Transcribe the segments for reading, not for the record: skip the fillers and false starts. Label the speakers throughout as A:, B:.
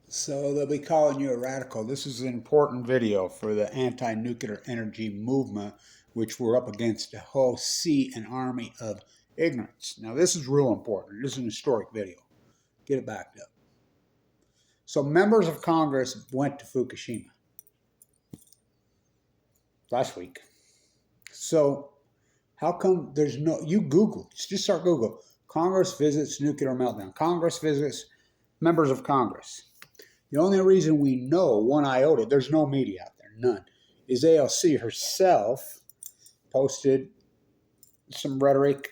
A: So they'll be calling you a radical. This is an important video for the anti-nuclear energy movement, which we're up against a whole sea and army of ignorance. Now this is real important. This is an historic video. Get it backed up. So members of Congress went to Fukushima last week. So how come there's no, you Google, just start Google, Congress visits nuclear meltdown. Congress visits members of Congress. The only reason we know one iota, there's no media out there, none, is AOC herself posted some rhetoric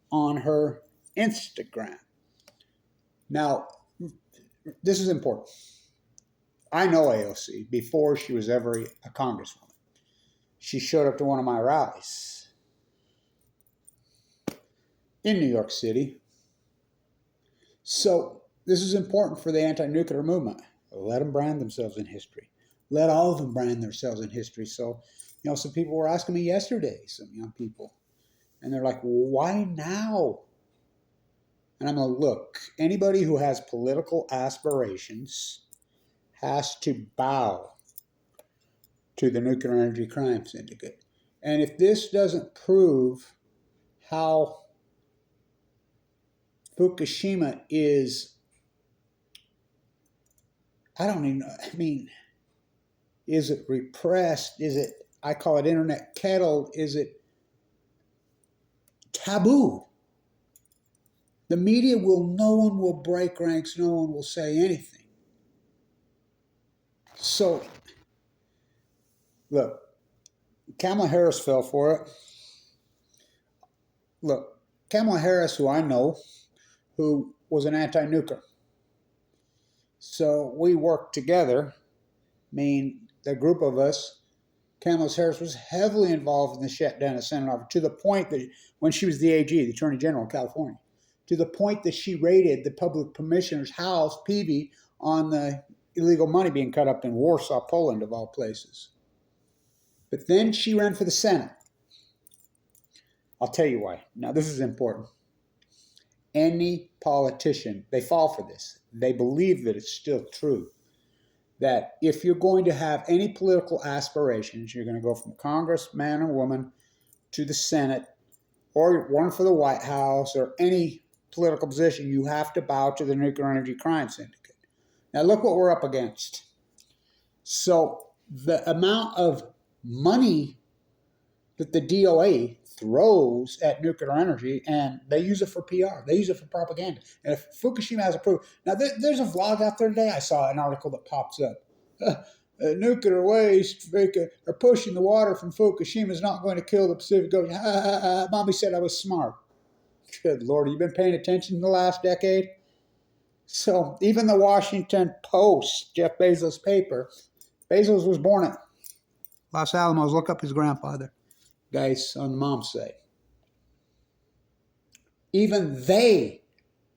A: on her Instagram. Now, this is important. I know AOC before she was ever a congresswoman. She showed up to one of my rallies in New York City. So this is important for the anti-nuclear movement. Let them brand themselves in history. Let all of them brand themselves in history. So, some people were asking me yesterday, some young people, and they're like, well, why now? And I'm like, look, anybody who has political aspirations has to bow to the Nuclear Energy Crime Syndicate. And if this doesn't prove how Fukushima is, I don't even know, is it repressed? Is it, I call it internet kettled? Is it taboo? The media no one will break ranks, no one will say anything. So, look, Kamala Harris fell for it. Look, Kamala Harris, who I know, who was an anti-nuclear. So we worked together. The group of us, Kamala Harris was heavily involved in the shutdown of Senate office to the point that when she was the AG, the Attorney General of California, to the point that she raided the public commissioner's house, Peavy, on the illegal money being cut up in Warsaw, Poland, of all places. But then she ran for the Senate. I'll tell you why. Now, this is important. Any politician, they fall for this. They believe that it's still true. That if you're going to have any political aspirations, you're going to go from congressman or woman to the Senate, or run for the White House, or any political position, you have to bow to the Nuclear Energy Crime Syndicate. Now look what we're up against. So the amount of money that the DOA throws at nuclear energy, and they use it for PR. They use it for propaganda. And if Fukushima has approved, now there's a vlog out there today. I saw an article that pops up. Nuclear waste are pushing the water from Fukushima is not going to kill the Pacific Ocean. Mommy said I was smart. Good Lord, you've been paying attention in the last decade? So even the Washington Post, Jeff Bezos' paper, Bezos was born at Los Alamos. Look up his grandfather. Guys on mom's side. Even they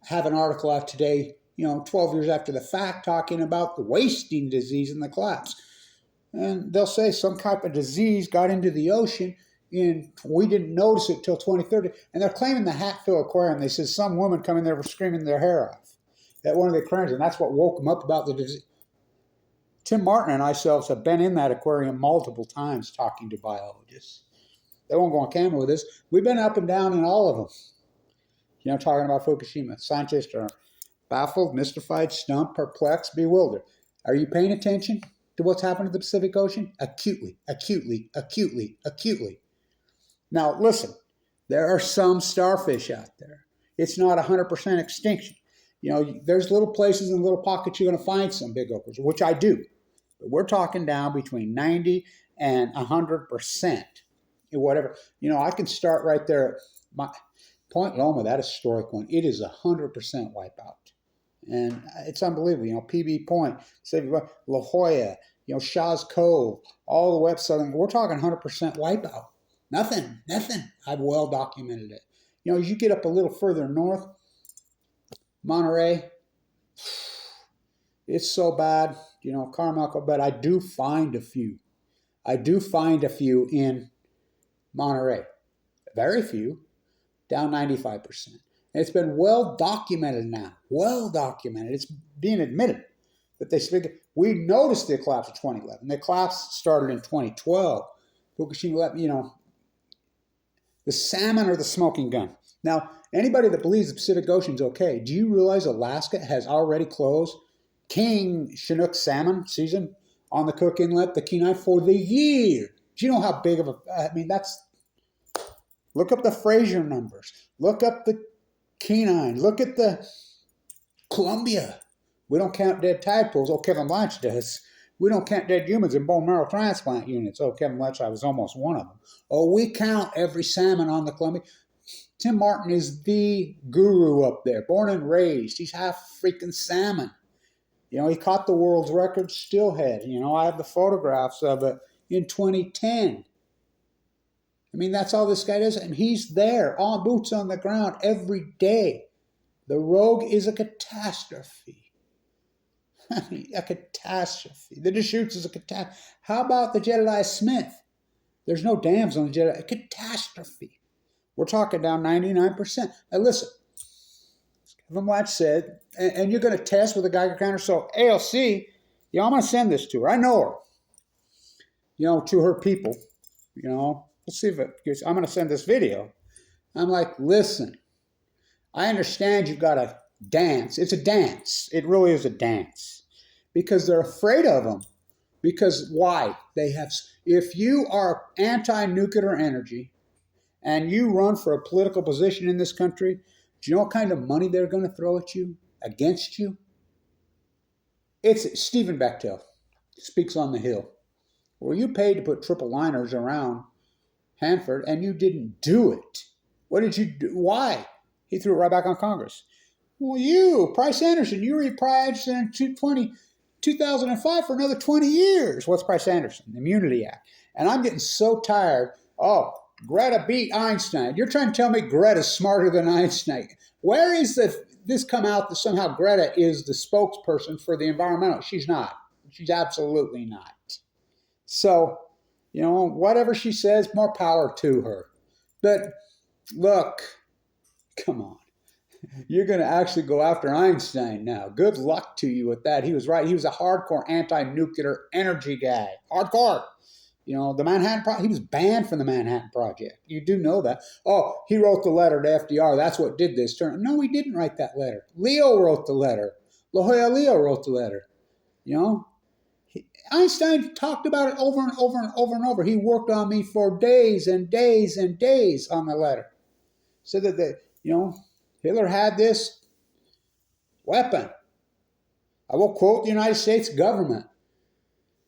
A: have an article out today, 12 years after the fact, talking about the wasting disease in the collapse. And they'll say some type of disease got into the ocean and we didn't notice it till 2030. And they're claiming the Hatfield Aquarium. They said some woman come in there was screaming their hair off at one of the aquariums, and that's what woke them up about the disease. Tim Martin and ourselves have been in that aquarium multiple times talking to biologists. They won't go on camera with us. We've been up and down in all of them. Talking about Fukushima. Scientists are baffled, mystified, stumped, perplexed, bewildered. Are you paying attention to what's happened to the Pacific Ocean? Acutely, acutely, acutely, acutely. Now, listen, there are some starfish out there. It's not 100% extinction. There's little places and little pockets you're going to find some big opals, which I do. But we're talking down between 90 and 100%. Whatever. I can start right there. My Point Loma, that historic one, it is 100% wipeout. And it's unbelievable. PB Point, La Jolla, Shaw's Cove, all the way up southern. We're talking 100% wipeout. Nothing. I've well documented it. As you get up a little further north, Monterey, it's so bad, Carmichael, but I do find a few. In Monterey. Very few, down 95%. And it's been well documented now. Well documented. It's being admitted But they speak. We noticed the collapse of 2011. The collapse started in 2012. Fukushima, the salmon or the smoking gun. Now, anybody that believes the Pacific Ocean's okay, do you realize Alaska has already closed King Chinook salmon season on the Cook Inlet, the Kenai, for the year? Do you know how big of that's, look up the Fraser numbers. Look up the Kenai. Look at the Columbia. We don't count dead tide pools. Oh, Kevin Blanch does. We don't count dead humans in bone marrow transplant units. Oh, Kevin Blanch, I was almost one of them. Oh, we count every salmon on the Columbia. Tim Martin is the guru up there, born and raised. He's half freaking salmon. He caught the world's record steelhead. I have the photographs of it in 2010. That's all this guy does. And he's there, on boots on the ground every day. The Rogue is a catastrophe. A catastrophe. The Deschutes is a catastrophe. How about the Jedediah Smith? There's no dams on the Jedediah. A catastrophe. We're talking down 99%. Now listen, Kevin Blanch said, and you're going to test with a Geiger counter. So AOC, I'm going to send this to her. I know her. To her people. Let's see if I'm going to send this video. I'm like, listen, I understand you've got to dance. It's a dance. It really is a dance. Because they're afraid of them. Because why? If you are anti-nuclear energy and you run for a political position in this country, do you know what kind of money they're going to throw at you, against you? It's Stephen Bechtel, speaks on the Hill. Well, you paid to put triple liners around Hanford and you didn't do it. What did you do? Why? He threw it right back on Congress. Well, Price Anderson, you were President in 2005 for another 20 years. What's Price Anderson? The Immunity Act. And I'm getting so tired. Oh, Greta beat Einstein. You're trying to tell me Greta's smarter than Einstein. Where is this come out that somehow Greta is the spokesperson for the environmental? She's not. She's absolutely not. So, whatever she says, more power to her. But look, come on. You're going to actually go after Einstein now. Good luck to you with that. He was right. He was a hardcore anti-nuclear energy guy. Hardcore. The Manhattan Project, he was banned from the Manhattan Project. You do know that. Oh, he wrote the letter to FDR. That's what did this. No, he didn't write that letter. Leo wrote the letter. La Jolla Leo wrote the letter. Einstein talked about it over and over and over and over. He worked on me for days and days and days on the letter. So that, Hitler had this weapon. I will quote the United States government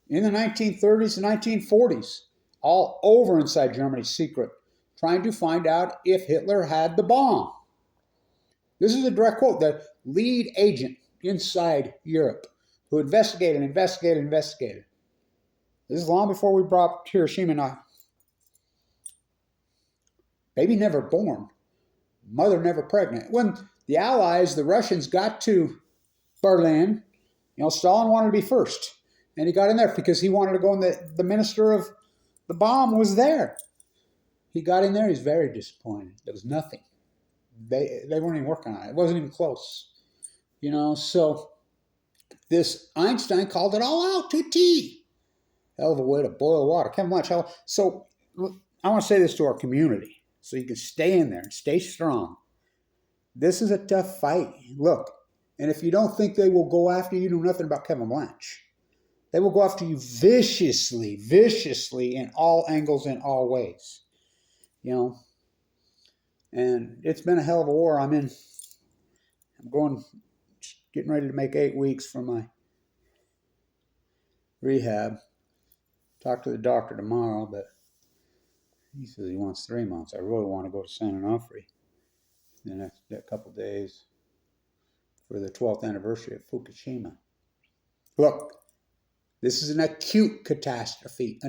A: in the 1930s and 1940s, all over inside Germany's secret, trying to find out if Hitler had the bomb. This is a direct quote. The lead agent inside Europe who investigated. This is long before we brought Hiroshima. Baby never born. Mother never pregnant. When the Allies, the Russians, got to Berlin, Stalin wanted to be first. And he got in there because he wanted to go in. The minister of the bomb was there. He got in there. He's very disappointed. There was nothing. They weren't even working on it. It wasn't even close. So this Einstein called it all out to a T. Hell of a way to boil water. Kevin Blanch. So I want to say this to our community so you can stay in there and stay strong. This is a tough fight. Look, and if you don't think they will go after you, know nothing about Kevin Blanch. They will go after you viciously in all angles, in all ways. And it's been a hell of a war. I'm getting ready to make 8 weeks for my rehab. Talk to the doctor tomorrow, but he says he wants 3 months. I really want to go to San Onofre the next couple days for the 12th anniversary of Fukushima. Look, this is an acute catastrophe,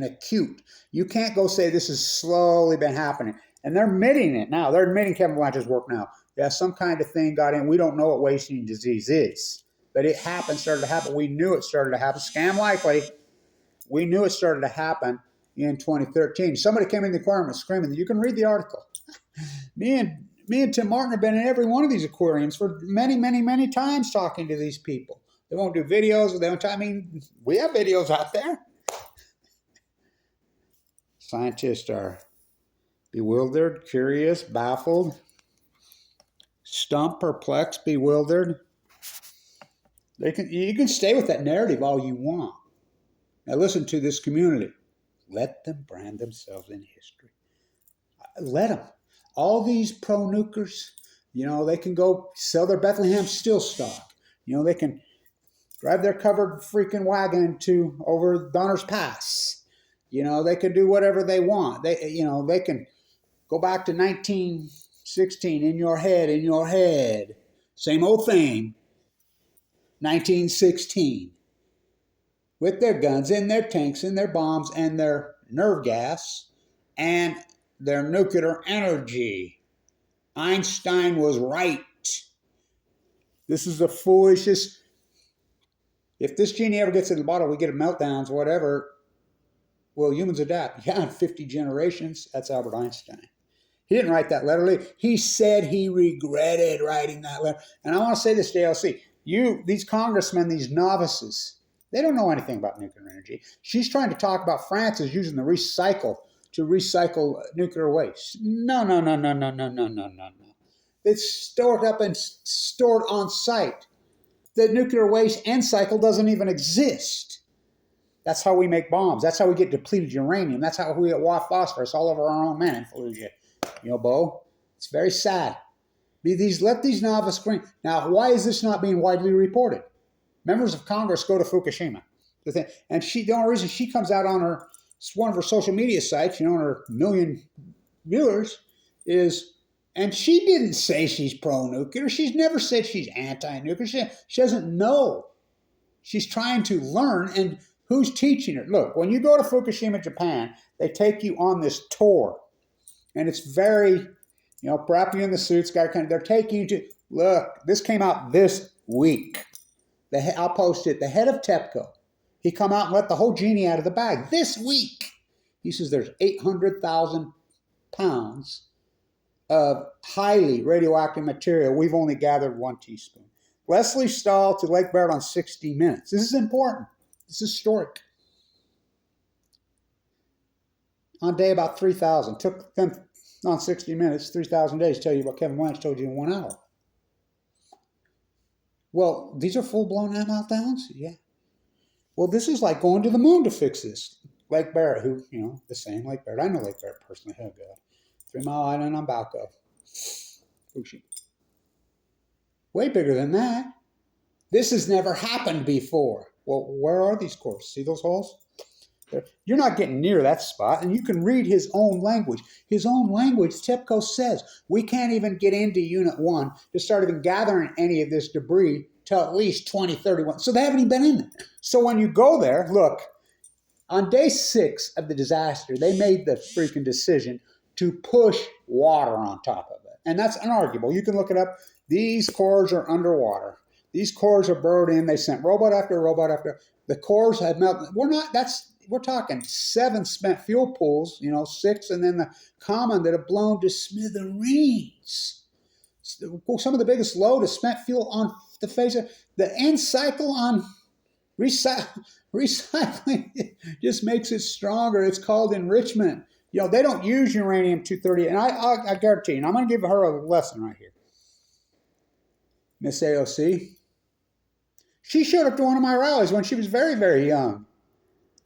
A: You can't go say this has slowly been happening. And they're admitting it now. They're admitting Kevin Blanch's work now. Yeah, some kind of thing got in. We don't know what wasting disease is. But it started to happen. We knew it started to happen. Scam likely. We knew it started to happen in 2013. Somebody came in the aquarium screaming. You can read the article. Me and Tim Martin have been in every one of these aquariums for many, many, many times talking to these people. They won't do videos. They won't. I mean, we have videos out there. Scientists are bewildered, curious, baffled, stumped, perplexed, bewildered. You can stay with that narrative all you want. Now listen to this community. Let them brand themselves in history. Let them. All these pro-nukers, they can go sell their Bethlehem steel stock. They can drive their covered freaking wagon over Donner's Pass. They can do whatever they want. They can go back to 1916 in your head. Same old thing. 1916. With their guns and their tanks and their bombs and their nerve gas and their nuclear energy. Einstein was right. This is the foolishest. If this genie ever gets in the bottle, we get a meltdowns, whatever. Well, humans adapt. Yeah, in 50 generations. That's Albert Einstein. He didn't write that letter. He said he regretted writing that letter. And I want to say this to AOC. These congressmen, these novices, they don't know anything about nuclear energy. She's trying to talk about France is using the recycle to recycle nuclear waste. No. It's stored up and stored on site. The nuclear waste end cycle doesn't even exist. That's how we make bombs. That's how we get depleted uranium. That's how we get phosphorus all over our own men in Fallujah. Bo, it's very sad. Let these novice scream. Now, why is this not being widely reported? Members of Congress go to Fukushima. And the only reason she comes out on one of her social media sites, on her million viewers, and she didn't say she's pro-nuclear. She's never said she's anti-nuclear. She doesn't know. She's trying to learn, and who's teaching her? Look, when you go to Fukushima, Japan, they take you on this tour. And it's very, wrap you in the suits, they're taking you to, look, this came out this week. I'll post it. The head of TEPCO, he come out and let the whole genie out of the bag this week. He says there's 800,000 pounds of highly radioactive material. We've only gathered 1 teaspoon. Leslie Stahl to Lake Barrett on 60 Minutes. This is important. This is historic. On day about 3,000. Took them on 60 Minutes, 3,000 days, tell you what Kevin Blanch told you in 1 hour. Well, these are full-blown meltdowns? Yeah. Well, this is like going to the moon to fix this. Lake Barrett, who, the same Lake Barrett. I know Lake Barrett personally. Oh, God. 3 Mile Island on Balco. Fukushima. Way bigger than that. This has never happened before. Well, where are these cores? See those holes? You're not getting near that spot, and you can read his own language. His own language, TEPCO says, we can't even get into Unit 1 to start even gathering any of this debris till at least 2031. So they haven't even been in there. So when you go there, look, on day 6 of the disaster, they made the freaking decision to push water on top of it. And that's unarguable. You can look it up. These cores are underwater. These cores are burrowed in. They sent robot after robot after. The cores have melted. We're talking 7 spent fuel pools, 6, and then the common that have blown to smithereens. Some of the biggest load is spent fuel on the face of the end cycle on recycling. Just makes it stronger. It's called enrichment. They don't use uranium-238, and I guarantee you, and I'm going to give her a lesson right here. Miss AOC, she showed up to one of my rallies when she was very, very young.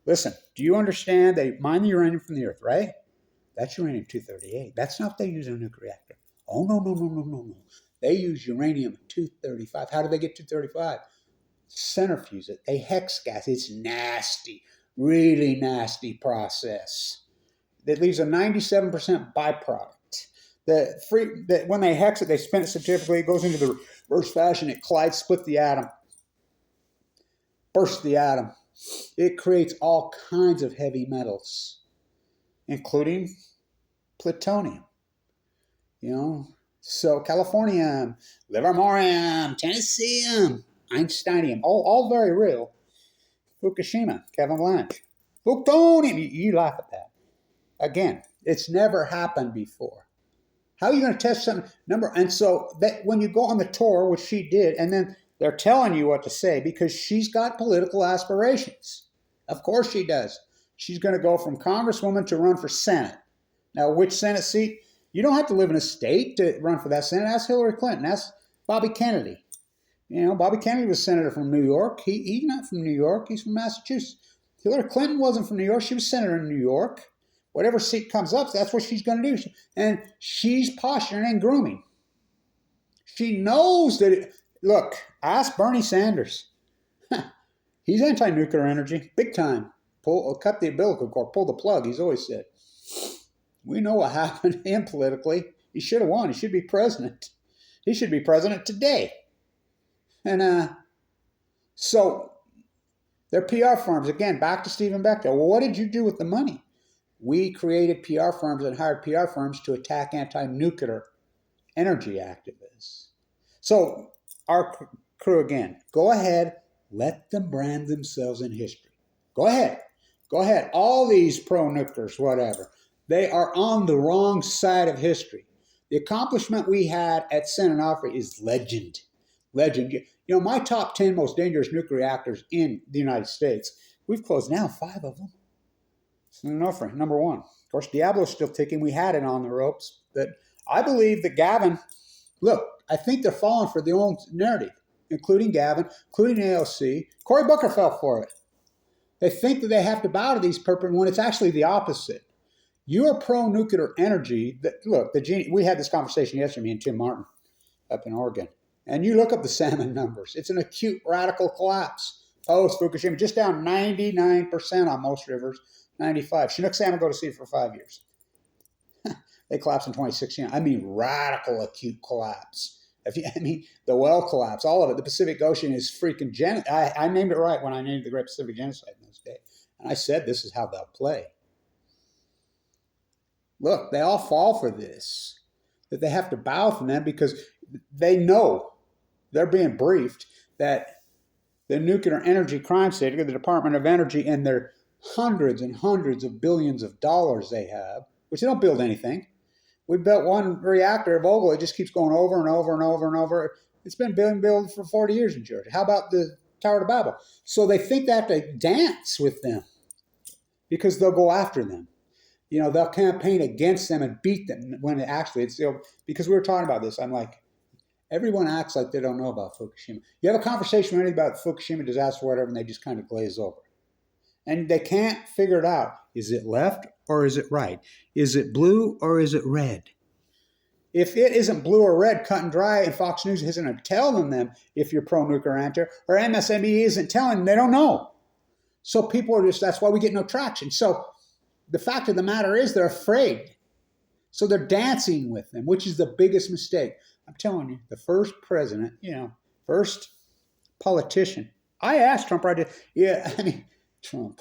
A: Listen, do you understand they mine the uranium from the earth, right? That's uranium-238. That's not what they use in a nuclear reactor. Oh, no. They use uranium-235. How do they get 235? Centrifuge it. They hex gas. It's nasty, really nasty process. That leaves a 97% byproduct. When they hex it, they spin it centrifugally. It goes into the reverse fashion. It collides, split the atom, bursts the atom. It creates all kinds of heavy metals, including plutonium. So californium, livermorium, tennessium, einsteinium, all very real. Fukushima, Kevin Blanch. Plutonium, you laugh at that. Again, it's never happened before. How are you going to test something? And so that when you go on the tour, which she did, and then They're telling you what to say because she's got political aspirations. Of course she does. She's going to go from congresswoman to run for Senate. Now, which Senate seat? You don't have to live in a state to run for that Senate. Ask Hillary Clinton. Ask Bobby Kennedy. Bobby Kennedy was senator from New York. He's not from New York. He's from Massachusetts. Hillary Clinton wasn't from New York. She was senator in New York. Whatever seat comes up, that's what she's going to do. And she's posturing and grooming. She knows that. Look, ask Bernie Sanders. He's anti-nuclear energy, big time. Cut the umbilical cord, pull the plug, he's always said. We know what happened to him politically. He should have won. He should be president. He should be president today. And so they're PR firms. Again, back to Stephen Becker. Well, what did you do with the money? We created PR firms and hired PR firms to attack anti-nuclear energy activists. So our crew again, go ahead, let them brand themselves in history. Go ahead. Go ahead. All these pro-nuclears, whatever, they are on the wrong side of history. The accomplishment we had at San Onofre is legend. Legend. My top 10 most dangerous nuclear reactors in the United States, we've closed down 5 of them. San Onofre, number 1. Of course, Diablo's still ticking. We had it on the ropes. But I believe that Gavin, look, I think they're falling for the old narrative, including Gavin, including AOC. Cory Booker fell for it. They think that they have to bow to these purposes when it's actually the opposite. You are pro-nuclear energy. Look, we had this conversation yesterday, me and Tim Martin up in Oregon. And you look up the salmon numbers. It's an acute radical collapse. Post-Fukushima, just down 99% on most rivers, 95. Chinook salmon go to sea for 5 years. They collapsed in 2016. I mean, radical acute collapse. The well collapse, all of it. The Pacific Ocean is freaking I named it right when I named the Great Pacific Genocide in those days. And I said this is how they'll play. Look, they all fall for this, that they have to bow from them because they know they're being briefed that the nuclear energy crime syndicate, the Department of Energy, and their hundreds and hundreds of billions of dollars they have, which they don't build anything. We built one reactor at Vogtle. It just keeps going over and over and over and over. It's been being built for 40 years in Georgia. How about the Tower of Babel? So they think they have to dance with them because they'll go after them. They'll campaign against them and beat them when actually it's, because we were talking about this. I'm like, everyone acts like they don't know about Fukushima. You have a conversation with anybody about the Fukushima disaster or whatever, and they just kind of glaze over. And they can't figure it out. Is it left or is it right? Is it blue or is it red? If it isn't blue or red, cut and dry, and Fox News isn't telling them if you're pro-nuclear anti, or MSNBC isn't telling them, they don't know. So people are that's why we get no traction. So the fact of the matter is they're afraid. So they're dancing with them, which is the biggest mistake. I'm telling you, the first president, first politician. I asked Trump right there, Trump,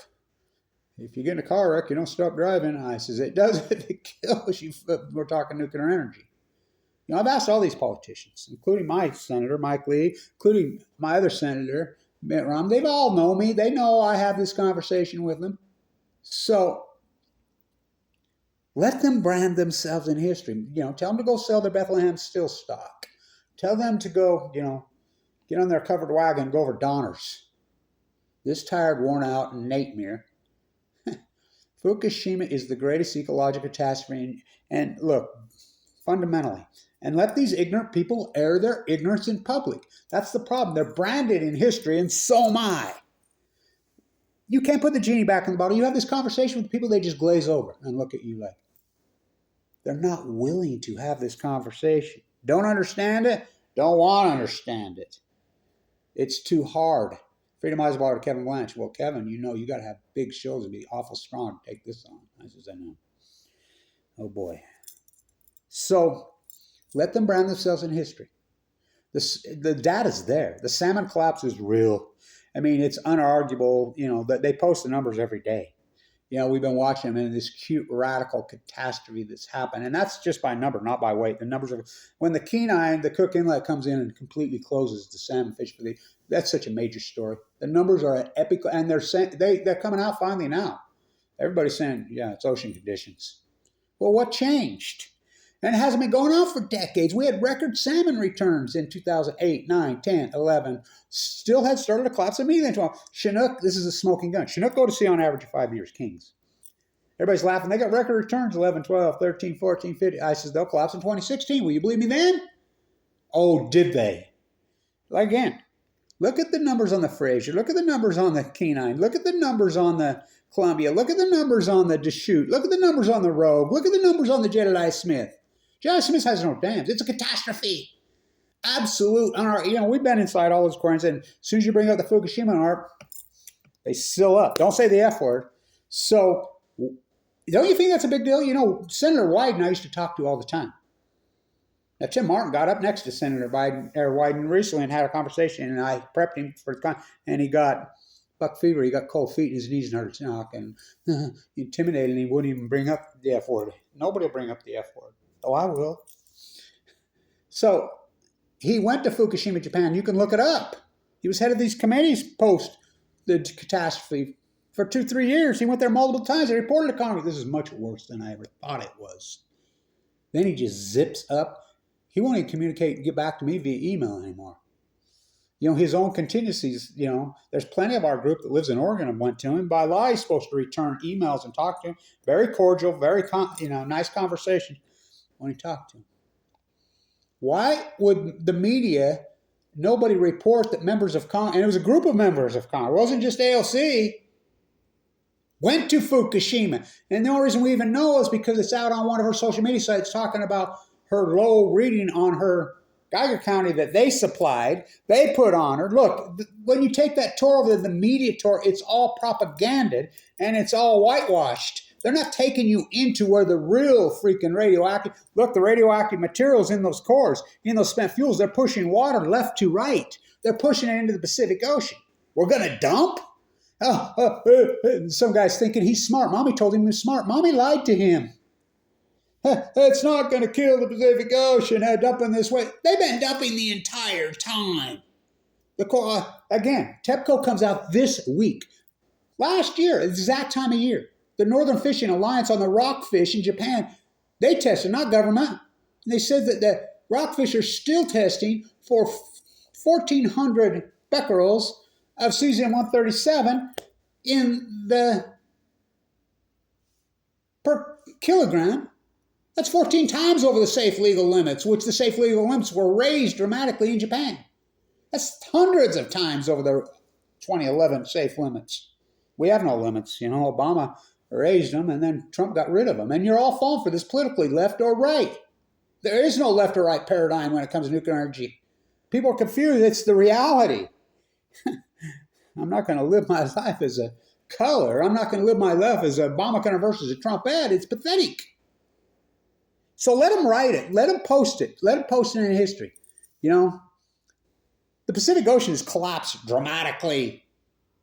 A: if you get in a car wreck, you don't stop driving. I says, it does if it kills you. We're talking nuclear energy. I've asked all these politicians, including my senator, Mike Lee, including my other senator, Mitt Romney. They all know me. They know I have this conversation with them. So let them brand themselves in history. Tell them to go sell their Bethlehem Steel stock. Tell them to go, get on their covered wagon and go over Donner's. This tired, worn out nightmare. Fukushima is the greatest ecological catastrophe. And look, fundamentally, and let these ignorant people air their ignorance in public. That's the problem. They're branded in history, and so am I. You can't put the genie back in the bottle. You have this conversation with people, they just glaze over and look at you like. They're not willing to have this conversation. Don't understand it? Don't want to understand it. It's too hard. Freedom Eisenbauer to Kevin Blanche. Well, Kevin, you got to have big shoulders and be awful strong to take this on. I says, I know. Oh, boy. So let them brand themselves in history. The data's there. The salmon collapse is real. It's unarguable, that they post the numbers every day. We've been watching them in this cute radical catastrophe that's happened. And that's just by number, not by weight. The numbers are, when the Kenai, the Cook Inlet comes in and completely closes the salmon fish, that's such a major story. The numbers are at epic, and they're coming out finally now. Everybody's saying, yeah, it's ocean conditions. Well, what changed? And it hasn't been going on for decades. We had record salmon returns in 2008, 9, 10, 11. Still had started to collapse immediately in 12. Chinook, this is a smoking gun. Chinook go to sea on average of 5 years, kings. Everybody's laughing. They got record returns, 11, 12, 13, 14, 15. I says, they'll collapse in 2016. Will you believe me then? Oh, did they? Again, look at the numbers on the Fraser. Look at the numbers on the Kenine. Look at the numbers on the Columbia. Look at the numbers on the Deschutes. Look at the numbers on the Rogue. Look at the numbers on the Jedediah Smith. Jedediah Smith has no dams. It's a catastrophe. Absolute. We've been inside all those quarries, and as soon as you bring up the Fukushima art, they seal up. Don't say the F word. So, don't you think that's a big deal? Senator Wyden I used to talk to all the time. Now, Tim Martin got up next to Senator Wyden recently and had a conversation, and I prepped him for the and he got buck fever. He got cold feet in his knees and hurt his knock, and intimidated, and he wouldn't even bring up the F word. Nobody will bring up the F word. Oh, I will. So he went to Fukushima, Japan. You can look it up. He was head of these committees post the catastrophe. For 2-3 years, he went there multiple times. He reported to Congress. This is much worse than I ever thought it was. Then he just zips up. He won't even communicate and get back to me via email anymore. His own contingencies, there's plenty of our group that lives in Oregon and went to him. By law, he's supposed to return emails and talk to him. Very cordial, very, nice conversation when he talked to him. Why would the media, nobody report that members of Congress, and it was a group of members of Congress, it wasn't just AOC, went to Fukushima. And the only reason we even know is because it's out on one of her social media sites talking about her low reading on her Geiger County that they supplied, they put on her. Look, when you take that tour over the media tour, it's all propaganda and it's all whitewashed. They're not taking you into where the real freaking radioactive, look, the radioactive materials in those cores, in those spent fuels, they're pushing water left to right. They're pushing it into the Pacific Ocean. We're going to dump? Some guy's thinking he's smart. Mommy told him he was smart. Mommy lied to him. It's not going to kill the Pacific Ocean, dumping this way. They've been dumping the entire time. Again, TEPCO comes out this week. Last year, exact time of year, the Northern Fishing Alliance on the rockfish in Japan, they tested, not government. And they said that the rockfish are still testing for 1,400 becquerels of cesium-137 in the per kilogram. That's 14 times over the safe legal limits, which the safe legal limits were raised dramatically in Japan. That's hundreds of times over the 2011 safe limits. We have no limits. Obama raised them, and then Trump got rid of them. And you're all falling for this politically, left or right. There is no left or right paradigm when it comes to nuclear energy. People are confused. It's the reality. I'm not going to live my life as a color. I'm not going to live my life as a Obama versus a Trump ad. It's pathetic. So let them write it. Let them post it. Let them post it in history. The Pacific Ocean has collapsed dramatically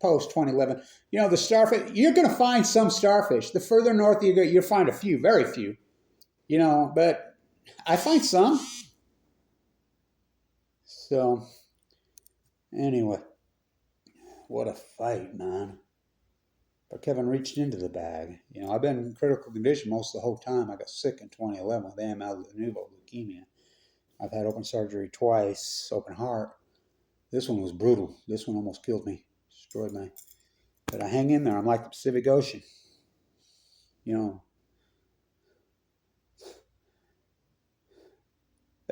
A: post-2011. The starfish, you're going to find some starfish. The further north you go, you'll find a few, very few. But I find some. So, anyway, what a fight, man. But Kevin reached into the bag. I've been in critical condition most of the whole time. I got sick in 2011 with AML leukemia. I've had open surgery twice, open heart. This one was brutal. This one almost killed me, destroyed me. But I hang in there. I'm like the Pacific Ocean. They've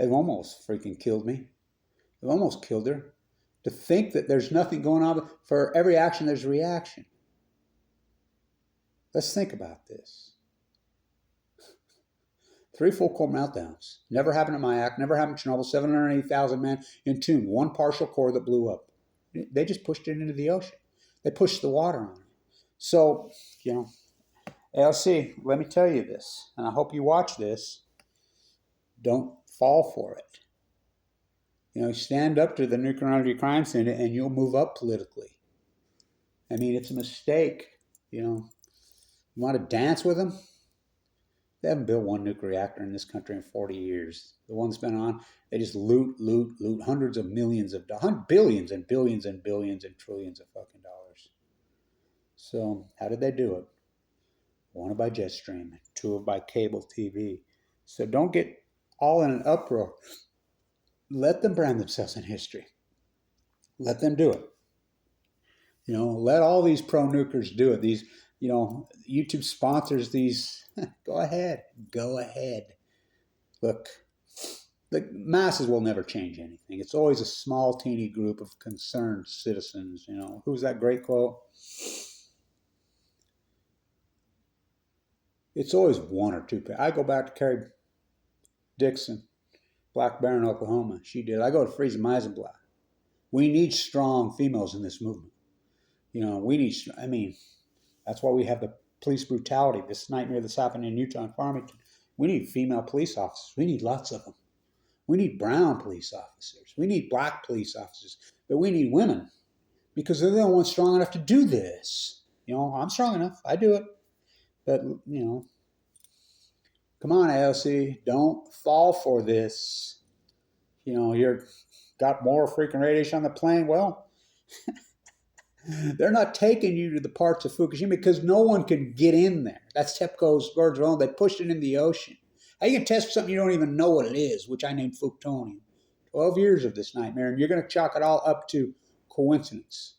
A: almost freaking killed me. They've almost killed her. To think that there's nothing going on, for every action there's a reaction. Let's think about this. 3 full core meltdowns. Never happened at Mayak, never happened at Chernobyl, 780,000 men entombed, 1 partial core that blew up. They just pushed it into the ocean. They pushed the water on it. So, AOC, let me tell you this, and I hope you watch this. Don't fall for it. Stand up to the Nuclear Energy Crime Center and you'll move up politically. It's a mistake, You want to dance with them? They haven't built 1 nuclear reactor in this country in 40 years. The one's been on, they just loot hundreds of millions of dollars, billions and billions and billions and trillions of fucking dollars. So how did they do it? 1 by jet stream, 2 by cable TV, So don't get all in an uproar. Let them brand themselves in history. Let them do it. Let all these pro-nukers do it. These, YouTube sponsors these. Go ahead. Go ahead. Look, the masses will never change anything. It's always a small, teeny group of concerned citizens. Who's that great quote? It's always one or two. I go back to Carrie Dixon, Black Bear in Oklahoma. She did. I go to Friesen Meisenblatt. We need strong females in this movement. We need, that's why we have the police brutality, this nightmare that's happening in Utah and Farmington. We need female police officers. We need lots of them. We need brown police officers. We need black police officers. But we need women because they're the only ones strong enough to do this. I'm strong enough. I do it. But, come on, AOC. Don't fall for this. You're got more freaking radiation on the plane. Well, they're not taking you to the parts of Fukushima because no one can get in there. That's TEPCO's words alone. They pushed it in the ocean. How you can test for something you don't even know what it is, which I named plutonium. 12 years of this nightmare, and you're going to chalk it all up to coincidence.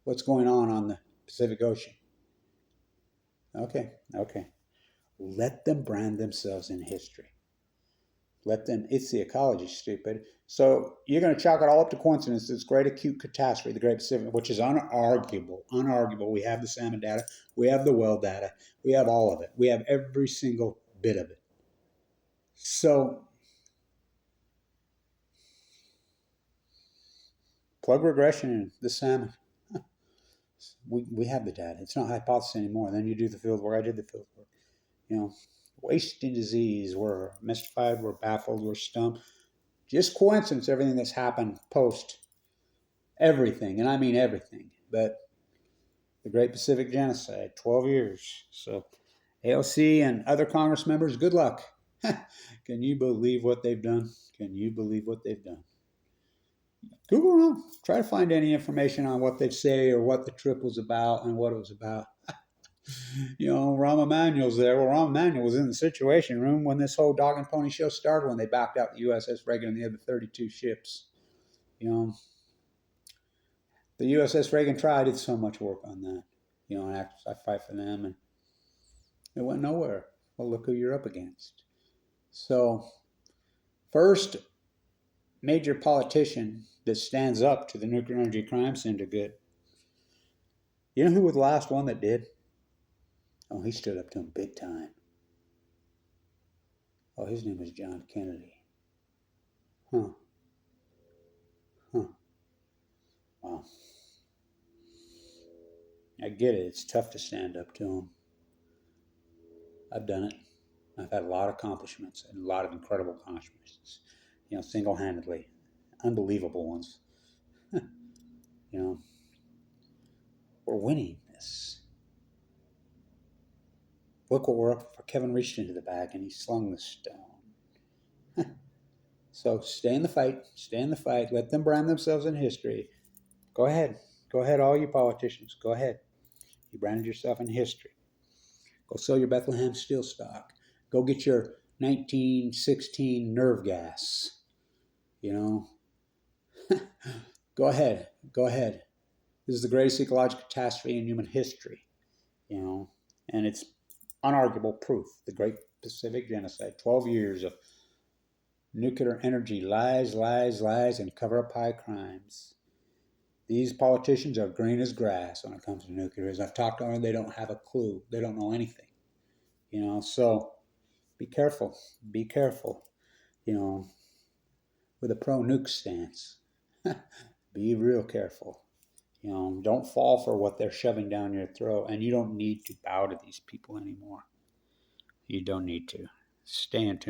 A: What's going on the Pacific Ocean? Okay. Let them brand themselves in history. It's the ecology, stupid. So you're going to chalk it all up to coincidence. This great acute catastrophe, the Great Pacific, which is unarguable. We have the salmon data. We have the well data. We have all of it. We have every single bit of it. So plug regression in the salmon. We have the data. It's not hypothesis anymore. Then you do the field work. I did the field work. Wasting disease. We're mystified. We're baffled. We're stumped. Just coincidence, everything that's happened post everything, and I mean everything. But the Great Pacific Genocide, 12 years. So AOC and other Congress members, good luck. Can you believe what they've done? Can you believe what they've done? Google around. Try to find any information on what they say or what the trip was about and what it was about. Rahm Emanuel's there. Well, Rahm Emanuel was in the Situation Room when this whole dog and pony show started, when they backed out the USS Reagan and the other 32 ships. The USS Reagan tried, did so much work on that. And I fight for them, and it went nowhere. Well, look who you're up against. So, first major politician that stands up to the nuclear energy crime syndicate. You know who was the last one that did? Oh, he stood up to him big time. Oh, his name was John Kennedy. Huh. Wow. I get it. It's tough to stand up to him. I've done it. I've had a lot of accomplishments and a lot of incredible accomplishments. Single-handedly. Unbelievable ones. We're winning this. Look what we're up for. Kevin reached into the bag and he slung the stone. So stay in the fight. Stay in the fight. Let them brand themselves in history. Go ahead. Go ahead, all you politicians. Go ahead. You branded yourself in history. Go sell your Bethlehem steel stock. Go get your 1916 nerve gas. Go ahead. Go ahead. This is the greatest ecological catastrophe in human history. And it's unarguable proof. The Great Pacific Genocide. 12 years of nuclear energy lies, and cover-up high crimes. These politicians are green as grass when it comes to nuclear. As I've talked to them, they don't have a clue. They don't know anything. So be careful. Be careful. With a pro-nuke stance. Be real careful. Don't fall for what they're shoving down your throat. And you don't need to bow to these people anymore. You don't need to. Stay in tune.